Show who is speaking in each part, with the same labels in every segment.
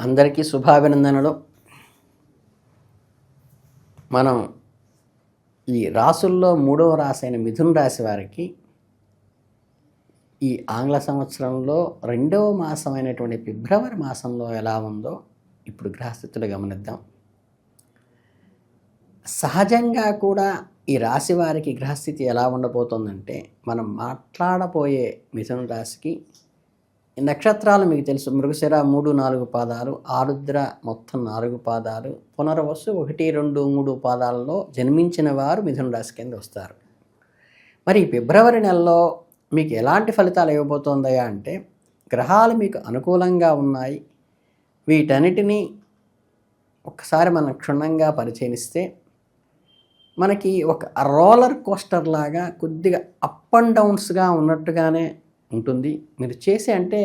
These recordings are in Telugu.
Speaker 1: అందరికీ శుభాభినందనలు. మనం ఈ రాసుల్లో 3వ రాశి అయిన మిథున రాశి వారికి ఈ ఆంగ్ల సంవత్సరంలో 2వ మాసమైనటువంటి ఫిబ్రవరి మాసంలో ఎలా ఉందో ఇప్పుడు గ్రహస్థితులు గమనిద్దాం. సహజంగా కూడా ఈ రాశి వారికి గ్రహస్థితి ఎలా ఉండబోతోందంటే, మనం మాట్లాడబోయే మిథున రాశికి నక్షత్రాలు మీకు తెలుసు. మృగశిర 3, 4 పాదాలు, ఆరుద్ర మొత్తం 4 పాదాలు, పునర్వసు 1, 2, 3 పాదాలలో జన్మించిన వారు మిథున రాశి కింద వస్తారు. మరి ఫిబ్రవరి నెలలో మీకు ఎలాంటి ఫలితాలు ఇవ్వబోతోందయా అంటే, గ్రహాలు మీకు అనుకూలంగా ఉన్నాయి. వీటన్నిటినీ ఒక్కసారి మనం క్షుణ్ణంగా పరిశీలిస్తే మనకి ఒక రోలర్ కోస్టర్ లాగా కొద్దిగా అప్ అండ్ డౌన్స్గా ఉన్నట్టుగానే ఉంటుంది. మీరు చేసే అంటే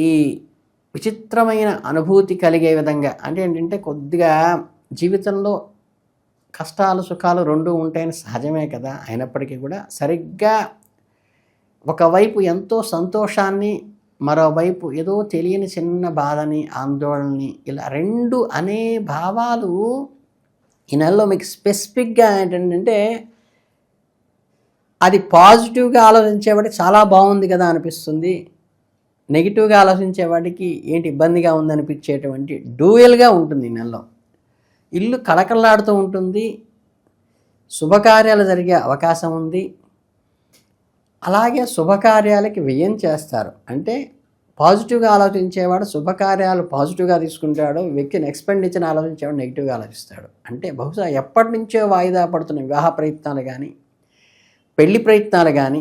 Speaker 1: ఈ విచిత్రమైన అనుభూతి కలిగే విధంగా అంటే ఏంటంటే, కొద్దిగా జీవితంలో కష్టాలు సుఖాలు రెండూ ఉంటాయని సహజమే కదా. అయినప్పటికీ కూడా సరిగ్గా ఒకవైపు ఎంతో సంతోషాన్ని, మరోవైపు ఏదో తెలియని చిన్న బాధని, ఆందోళనని, ఇలా రెండు అనే భావాలు ఈ నెలలో మీకు స్పెసిఫిక్గా ఏంటంటే, అది పాజిటివ్గా ఆలోచించేవాడికి చాలా బాగుంది కదా అనిపిస్తుంది. నెగిటివ్గా ఆలోచించేవాడికి ఏంటి ఇబ్బందిగా ఉందనిపించేటువంటి డ్యూయల్గా ఉంటుంది ఈ నెలలో. ఇల్లు కళకళలాడుతూ ఉంటుంది. శుభకార్యాలు జరిగే అవకాశం ఉంది. అలాగే శుభకార్యాలకి వ్యయం చేస్తారు. అంటే పాజిటివ్గా ఆలోచించేవాడు శుభకార్యాలు పాజిటివ్గా తీసుకుంటాడు. వ్యక్తిని ఎక్స్పెండిచర్ని ఆలోచించేవాడు నెగిటివ్గా ఆలోచిస్తాడు. అంటే బహుశా ఎప్పటి నుంచో వాయిదా పడుతున్న వివాహ ప్రయత్నాలు కానీ, పెళ్లి ప్రయత్నాలు కానీ,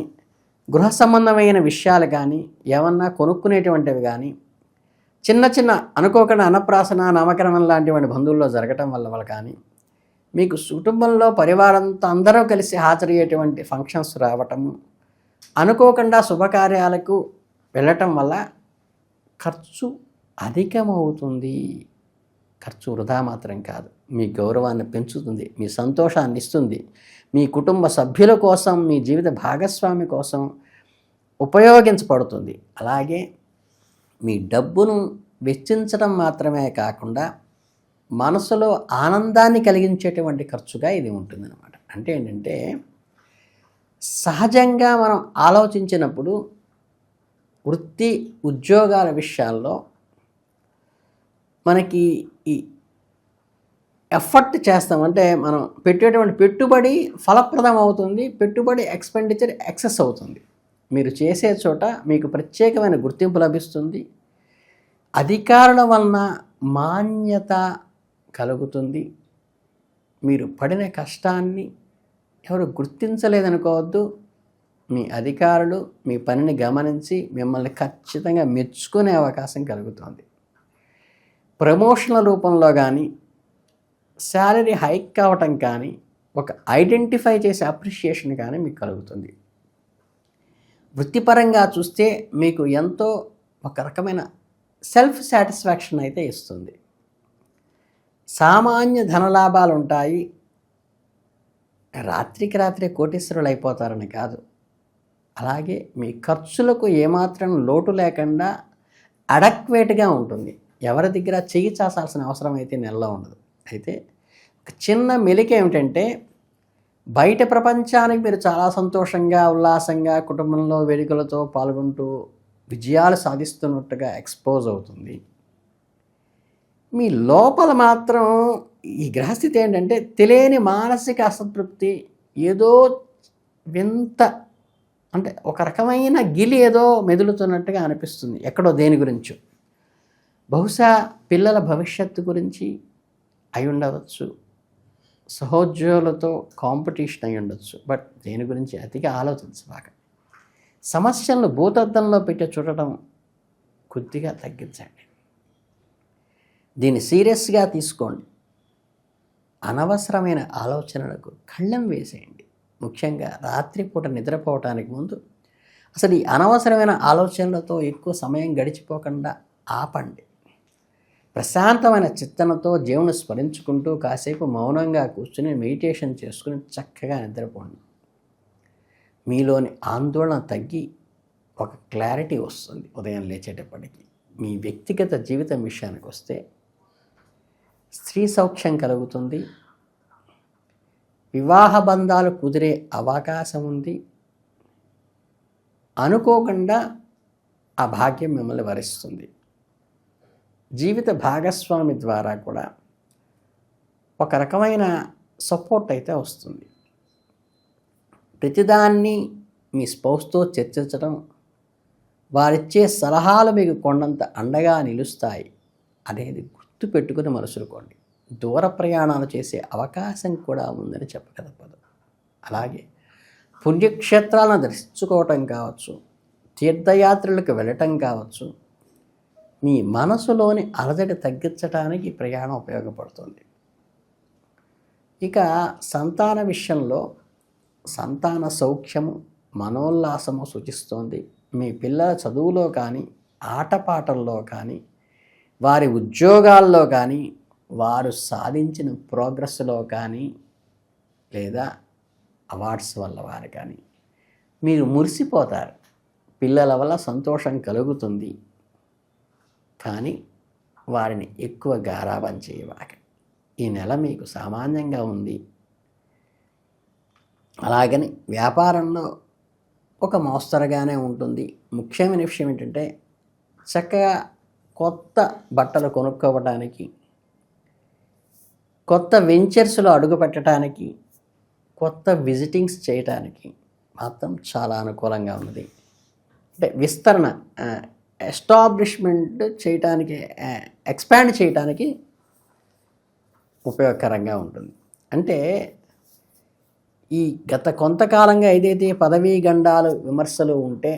Speaker 1: గృహ సంబంధమైన విషయాలు కానీ, ఏమన్నా కొనుక్కునేటువంటివి కానీ, చిన్న చిన్న అనుకోకుండా అన్నప్రాసన, నామకరణం లాంటివంటి బంధువుల్లో జరగటం వల్ల కానీ, మీకు కుటుంబంలో పరివారంతో అందరూ కలిసి హాజరయ్యేటువంటి ఫంక్షన్స్ రావటము, అనుకోకుండా శుభకార్యాలకు వెళ్ళటం వల్ల ఖర్చు అధికమవుతుంది. ఖర్చు వృధా మాత్రం కాదు, మీ గౌరవాన్ని పెంచుతుంది, మీ సంతోషాన్ని ఇస్తుంది, మీ కుటుంబ సభ్యుల కోసం, మీ జీవిత భాగస్వామి కోసం ఉపయోగించబడుతుంది. అలాగే మీ డబ్బును వెచ్చించడం మాత్రమే కాకుండా మనసులో ఆనందాన్ని కలిగించేటువంటి ఖర్చుగా ఇది ఉంటుందన్నమాట. అంటే ఏంటంటే, సహజంగా మనం ఆలోచించినప్పుడు వృత్తి ఉద్యోగాల విషయాల్లో మనకి ఈ ఎఫర్ట్ చేస్తామంటే, మనం పెట్టేటువంటి పెట్టుబడి ఫలప్రదం అవుతుంది. పెట్టుబడి ఎక్స్పెండిచర్ ఎక్సెస్ అవుతుంది. మీరు చేసే చోట మీకు ప్రత్యేకమైన గుర్తింపు లభిస్తుంది. అధికారుల వలన మాన్యత కలుగుతుంది. మీరు పడిన కష్టాన్ని ఎవరు గుర్తించలేదనుకోవద్దు. మీ అధికారులు మీ పనిని గమనించి మిమ్మల్ని ఖచ్చితంగా మెచ్చుకునే అవకాశం కలుగుతుంది. ప్రమోషన్ల రూపంలో కానీ, శాలరీ హైక్ కావటం కానీ, ఒక ఐడెంటిఫై చేసే అప్రిషియేషన్ కానీ మీకు కలుగుతుంది. వృత్తిపరంగా చూస్తే మీకు ఎంతో ఒక రకమైన సెల్ఫ్ సాటిస్ఫాక్షన్ అయితే ఇస్తుంది. సామాన్య ధనలాభాలు ఉంటాయి. రాత్రికి రాత్రే కోటీశ్వరులు అయిపోతారని కాదు. అలాగే మీ ఖర్చులకు ఏమాత్రం లోటు లేకుండా అడక్వేట్గా ఉంటుంది. ఎవరి దగ్గర చెయ్యి చాసాల్సిన అవసరం అయితే నెలలో ఉండదు. అయితే ఒక చిన్న మెలిక ఏమిటంటే, బయట ప్రపంచానికి మీరు చాలా సంతోషంగా, ఉల్లాసంగా, కుటుంబంలో వేడుకలతో పాల్గొంటూ విజయాలు సాధిస్తున్నట్టుగా ఎక్స్పోజ్ అవుతుంది. మీ లోపల మాత్రం ఈ గ్రహస్థితి ఏంటంటే, తెలియని మానసిక అసంతృప్తి, ఏదో వింత అంటే ఒక రకమైన గిలి ఏదో మెదులుతున్నట్టుగా అనిపిస్తుంది ఎక్కడో దేని గురించో. బహుశా పిల్లల భవిష్యత్తు గురించి అయి ఉండవచ్చు, సహోద్యోగులతో కాంపిటీషన్ అయి ఉండొచ్చు. బట్ దేని గురించి అతిగా ఆలోచించబాక. సమస్యలను భూతద్దంలో పెట్టి చూడటం కొద్దిగా తగ్గించండి. దీన్ని సీరియస్గా తీసుకోండి. అనవసరమైన ఆలోచనలకు కళ్ళెం వేసేయండి. ముఖ్యంగా రాత్రిపూట నిద్రపోవటానికి ముందు అసలు ఈ అనవసరమైన ఆలోచనలతో ఎక్కువ సమయం గడిచిపోకుండా ఆపండి. ప్రశాంతమైన చిత్తనతో దేవుని స్మరించుకుంటూ కాసేపు మౌనంగా కూర్చుని మెడిటేషన్ చేసుకుని చక్కగా నిద్రపోండి. మీలోని ఆందోళన తగ్గి ఒక క్లారిటీ వస్తుంది ఉదయం లేచేటప్పటికి. మీ వ్యక్తిగత జీవితం విషయానికి వస్తే స్త్రీ సౌఖ్యం కలుగుతుంది, వివాహ బంధాలు కుదిరే అవకాశం ఉంది. అనుకోకుండా ఆ భాగ్యం మిమ్మల్ని వరిస్తుంది. జీవిత భాగస్వామి ద్వారా కూడా ఒక రకమైన సపోర్ట్ అయితే వస్తుంది. ప్రతిదాన్ని మీ స్పౌస్తో చర్చించడం, వారిచ్చే సలహాలు మీకు కొండంత అండగా నిలుస్తాయి అనేది గుర్తు పెట్టుకుని మనుషులుకోండి. దూర ప్రయాణాలు చేసే అవకాశం కూడా ఉందని చెప్పక తప్పదు. అలాగే పుణ్యక్షేత్రాలను దర్శించుకోవటం కావచ్చు, తీర్థయాత్రలకు వెళ్ళటం కావచ్చు, మీ మనసులోని అలజడి తగ్గించడానికి ప్రయాణం ఉపయోగపడుతుంది. ఇక సంతాన విషయంలో సంతాన సౌఖ్యము, మనోల్లాసము సూచిస్తోంది. మీ పిల్లల చదువులో కానీ, ఆటపాటల్లో కానీ, వారి ఉద్యోగాల్లో కానీ, వారు సాధించిన ప్రోగ్రెస్లో కానీ, లేదా అవార్డ్స్ వల్ల వారు కానీ మీరు మురిసిపోతారు. పిల్లల వల్ల సంతోషం కలుగుతుంది. కానీ వారిని ఎక్కువ గారాబం చేయవాక. ఈ నెల మీకు సామాన్యంగా ఉంది. అలాగని వ్యాపారంలో ఒక మోస్తరుగానే ఉంటుంది. ముఖ్యమైన విషయం ఏంటంటే చక్కగా కొత్త బట్టలు కొనుక్కోవడానికి, కొత్త వెంచర్స్లో అడుగు పెట్టడానికి, కొత్త విజిటింగ్స్ చేయడానికి మాత్రం చాలా అనుకూలంగా ఉన్నది. అంటే విస్తరణ, ఎస్టాబ్లిష్మెంట్ చేయటానికి, ఎక్స్పాండ్ చేయటానికి ఉపయోగకరంగా ఉంటుంది. అంటే ఈ గత కొంతకాలంగా ఏదైతే పదవీ గండాలు విమర్శలు ఉంటే,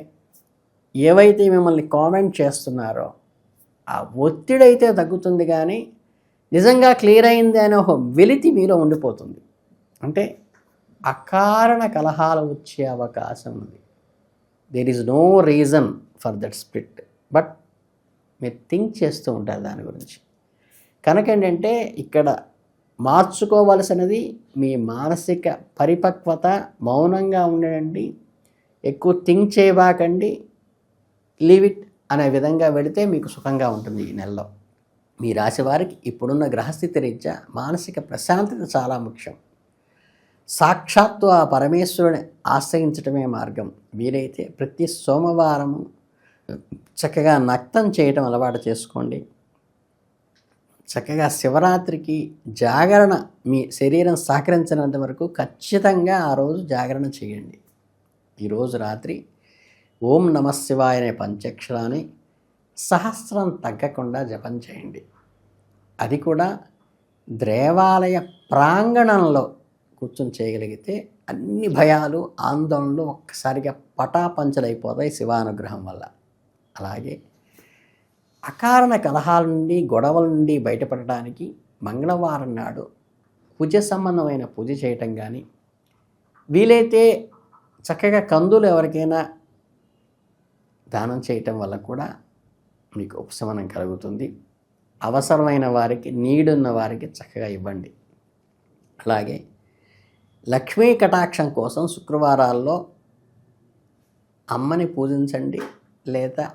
Speaker 1: ఏవైతే మిమ్మల్ని కామెంట్ చేస్తున్నారో ఆ ఒత్తిడి అయితే తగ్గుతుంది. కానీ నిజంగా క్లియర్ అయింది అనే ఒక వెలితి మీలో ఉండిపోతుంది. అంటే అకారణ కలహాలు వచ్చే అవకాశం ఉంది. There is no reason for that split, but మీరు థింక్ చేస్తూ ఉంటారు దాని గురించి. కనుక ఏంటంటే ఇక్కడ మార్చుకోవలసినది మీ మానసిక పరిపక్వత. మౌనంగా ఉండడండి, ఎక్కువ థింక్ చేయబాకండి, లీవ్ ఇట్ అనే విధంగా వెళితే మీకు సుఖంగా ఉంటుంది. ఈ నెలలో మీ రాశి వారికి ఇప్పుడున్న గ్రహస్థితి రీత్యా మానసిక ప్రశాంతత చాలా ముఖ్యం. సాక్షాత్తు ఆ పరమేశ్వరుని ఆశ్రయించడమే మార్గం. వీలైతే ప్రతి సోమవారము చక్కగా నక్తం చేయటం అలవాటు చేసుకోండి. చక్కగా శివరాత్రికి జాగరణ, మీ శరీరం సహకరించినంత వరకు ఖచ్చితంగా ఆ రోజు జాగరణ చేయండి. ఈరోజు రాత్రి ఓం నమః శివాయ అనే పంచాక్షరాన్ని సహస్రం తగ్గకుండా జపం చేయండి. అది కూడా దేవాలయ ప్రాంగణంలో కూర్చొని చేయగలిగితే అన్ని భయాలు, ఆందోళనలు ఒక్కసారిగా పటాపంచలైపోతాయి శివానుగ్రహం వల్ల. అలాగే అకారణ కలహాల నుండి, గొడవల నుండి బయటపడటానికి మంగళవారం నాడు పూజ సంబంధమైన పూజ చేయటం కానీ, వీలైతే చక్కగా కందులు ఎవరికైనా దానం చేయటం వల్ల కూడా మీకు ఉపశమనం కలుగుతుంది. అవసరమైన వారికి, నీడున్న వారికి చక్కగా ఇవ్వండి. అలాగే లక్ష్మీ కటాక్షం కోసం శుక్రవారాల్లో అమ్మని పూజించండి, లేదా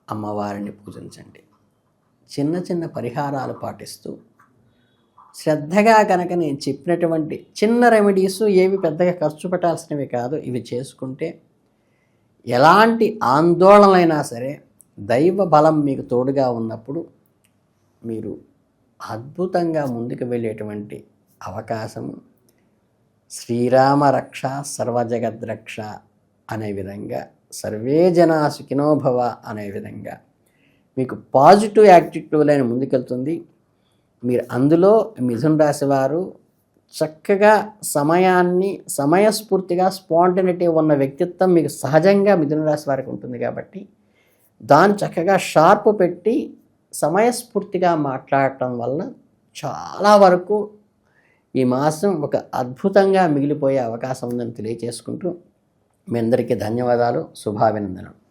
Speaker 1: అమ్మవారిని పూజించండి. చిన్న చిన్న పరిహారాలు పాటిస్తూ శ్రద్ధగా కనుక నేను చెప్పినటువంటి చిన్న రెమెడీస్ ఏవి పెద్దగా ఖర్చు పెట్టాల్సినవి కాదు, ఇవి చేసుకుంటే ఎలాంటి ఆందోళనలైనా సరే దైవ బలం మీకు తోడుగా ఉన్నప్పుడు మీరు అద్భుతంగా ముందుకు వెళ్ళేటువంటి అవకాశము శ్రీరామ రక్ష సర్వజగద్రక్ష అనే విధంగా, సర్వే జనా సుఖినో భవ అనే విధంగా మీకు పాజిటివ్ యాటిట్యూడ్ లైన్ ముందుకెళ్తుంది. మీరు అందులో మిథున రాశి వారు చక్కగా సమయాన్ని, సమయస్ఫూర్తిగా స్పాంటనిటీ ఉన్న వ్యక్తిత్వం మీకు సహజంగా మిథున రాశి వారికి ఉంటుంది. కాబట్టి దాన్ని చక్కగా షార్ప్ పెట్టి సమయస్ఫూర్తిగా మాట్లాడటం వల్ల చాలా వరకు ఈ మాసం ఒక అద్భుతంగా మిగిలిపోయే అవకాశం ఉందని తెలియజేసుకుంటూ మీ అందరికీ ధన్యవాదాలు, శుభాభినందనలు.